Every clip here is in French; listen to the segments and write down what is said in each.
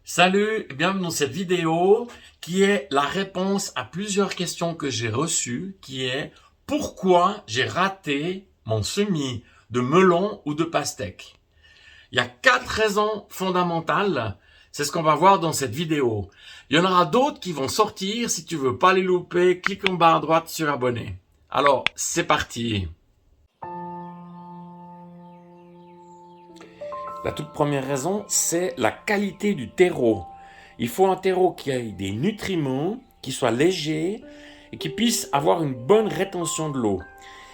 Salut et bienvenue dans cette vidéo qui est la réponse à plusieurs questions que j'ai reçues, qui est pourquoi j'ai raté mon semis de melon ou de pastèque. Il y a 4 raisons fondamentales, c'est ce qu'on va voir dans cette vidéo. Il y en aura d'autres qui vont sortir, si tu veux pas les louper, clique en bas à droite sur abonner. Alors, c'est parti. La toute première raison, c'est la qualité du terreau. Il faut un terreau qui ait des nutriments, qui soit léger et qui puisse avoir une bonne rétention de l'eau.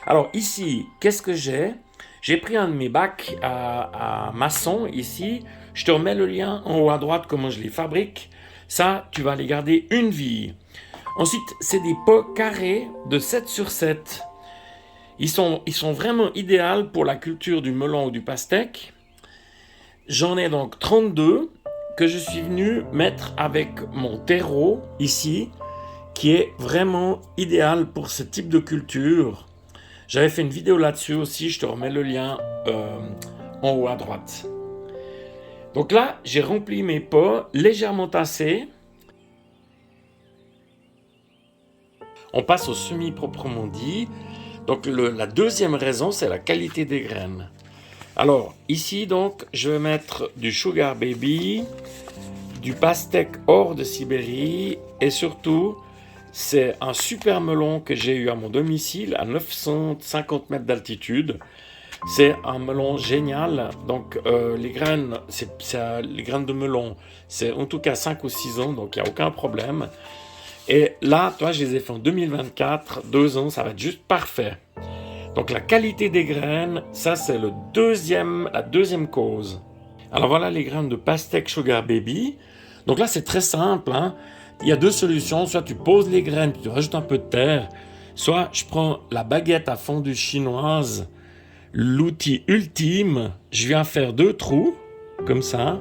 Alors ici, qu'est-ce que j'ai? J'ai pris un de mes bacs à maçon ici. Je te remets le lien en haut à droite, comment je les fabrique. Ça, tu vas les garder une vie. Ensuite, c'est des pots carrés de 7 sur 7. Ils sont vraiment idéaux pour la culture du melon ou du pastèque. J'en ai donc 32 que je suis venu mettre avec mon terreau ici, qui est vraiment idéal pour ce type de culture. J'avais fait une vidéo là-dessus aussi, je te remets le lien en haut à droite. Donc là, j'ai rempli mes pots légèrement tassés. On passe au semis proprement dit. Donc la deuxième raison, c'est la qualité des graines. Alors, ici, donc, je vais mettre du Sugar Baby, du pastèque hors de Sibérie, et surtout, c'est un super melon que j'ai eu à mon domicile, à 950 mètres d'altitude. C'est un melon génial. Donc, les graines de melon, c'est en tout cas 5 ou 6 ans, donc il n'y a aucun problème. Et là, toi, je les ai fait en 2024, 2 ans, ça va être juste parfait. Donc la qualité des graines, ça c'est la deuxième cause. Alors voilà les graines de pastèque Sugar Baby. Donc là c'est très simple, hein. Il y a 2 solutions, soit tu poses les graines, tu rajoutes un peu de terre, soit je prends la baguette à fondue chinoise, l'outil ultime, je viens faire 2 trous, comme ça,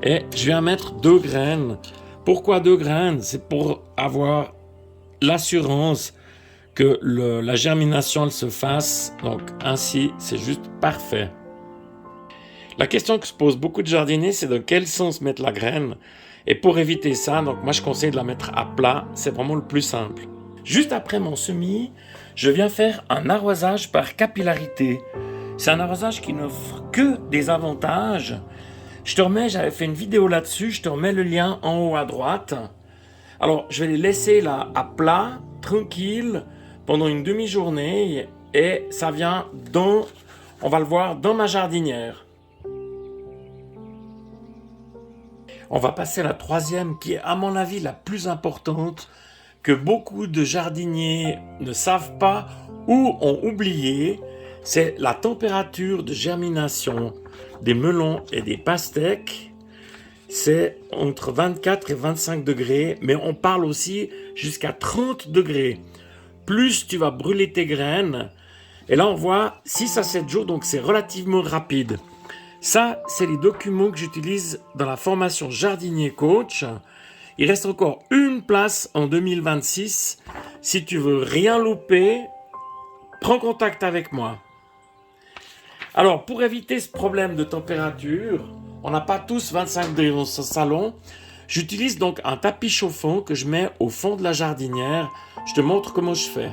et je viens mettre 2 graines. Pourquoi 2 graines? C'est pour avoir l'assurance que la germination elle se fasse, donc ainsi c'est juste parfait. La question que se posent beaucoup de jardiniers, c'est dans quel sens mettre la graine, et pour éviter ça, donc moi je conseille de la mettre à plat, c'est vraiment le plus simple. Juste après mon semis, je viens faire un arrosage par capillarité. C'est un arrosage qui n'offre que des avantages. J'avais fait une vidéo là-dessus, je te remets le lien en haut à droite. Alors je vais les laisser là à plat, tranquille, pendant une demi-journée, et ça vient on va le voir, dans ma jardinière. On va passer à la troisième, qui est à mon avis la plus importante, que beaucoup de jardiniers ne savent pas ou ont oublié, c'est la température de germination des melons et des pastèques. C'est entre 24 et 25 degrés, mais on parle aussi jusqu'à 30 degrés. Plus tu vas brûler tes graines. Et là, on voit 6 à 7 jours, donc c'est relativement rapide. Ça, c'est les documents que j'utilise dans la formation Jardinier Coach. Il reste encore une place en 2026. Si tu veux rien louper, prends contact avec moi. Alors, pour éviter ce problème de température, on n'a pas tous 25 degrés dans ce salon. J'utilise donc un tapis chauffant que je mets au fond de la jardinière. Je te montre comment je fais.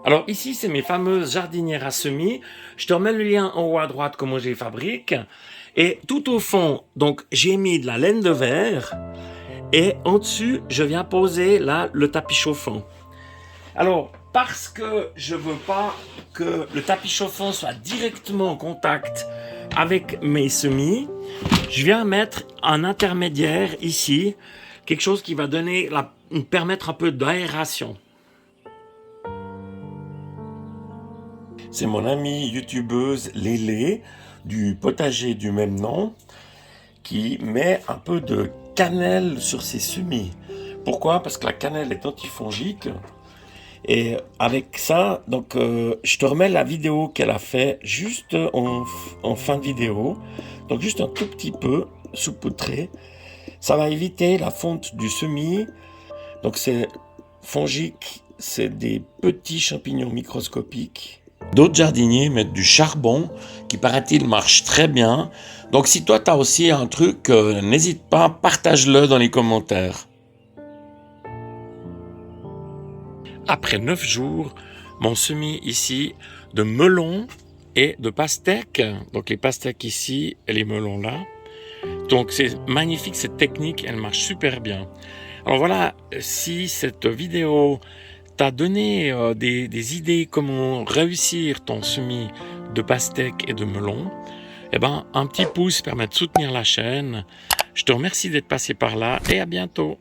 Alors ici, c'est mes fameuses jardinières à semis. Je te remets le lien en haut à droite, comment je les fabrique. Et tout au fond, donc j'ai mis de la laine de verre. Et en dessus, je viens poser là le tapis chauffant. Alors, parce que je veux pas que le tapis chauffant soit directement en contact avec mes semis, je viens mettre un intermédiaire ici, quelque chose qui va permettre un peu d'aération. C'est mon amie youtubeuse Lélé du potager du même nom qui met un peu de cannelle sur ses semis. Pourquoi? Parce que la cannelle est antifongique. Et avec ça, donc je te remets la vidéo qu'elle a fait juste en fin de vidéo. Donc juste un tout petit peu saupoudré. Ça va éviter la fonte du semis. Donc c'est fongique, c'est des petits champignons microscopiques. D'autres jardiniers mettent du charbon qui, paraît-il, marche très bien. Donc si toi tu as aussi un truc, n'hésite pas, partage-le dans les commentaires. Après 9 jours, mon semis ici de melon et de pastèques. Donc les pastèques ici et les melons là. Donc c'est magnifique cette technique, elle marche super bien. Alors voilà, si cette vidéo t'a donné des idées comment réussir ton semis de pastèques et de melon, eh ben un petit pouce permet de soutenir la chaîne. Je te remercie d'être passé par là et à bientôt.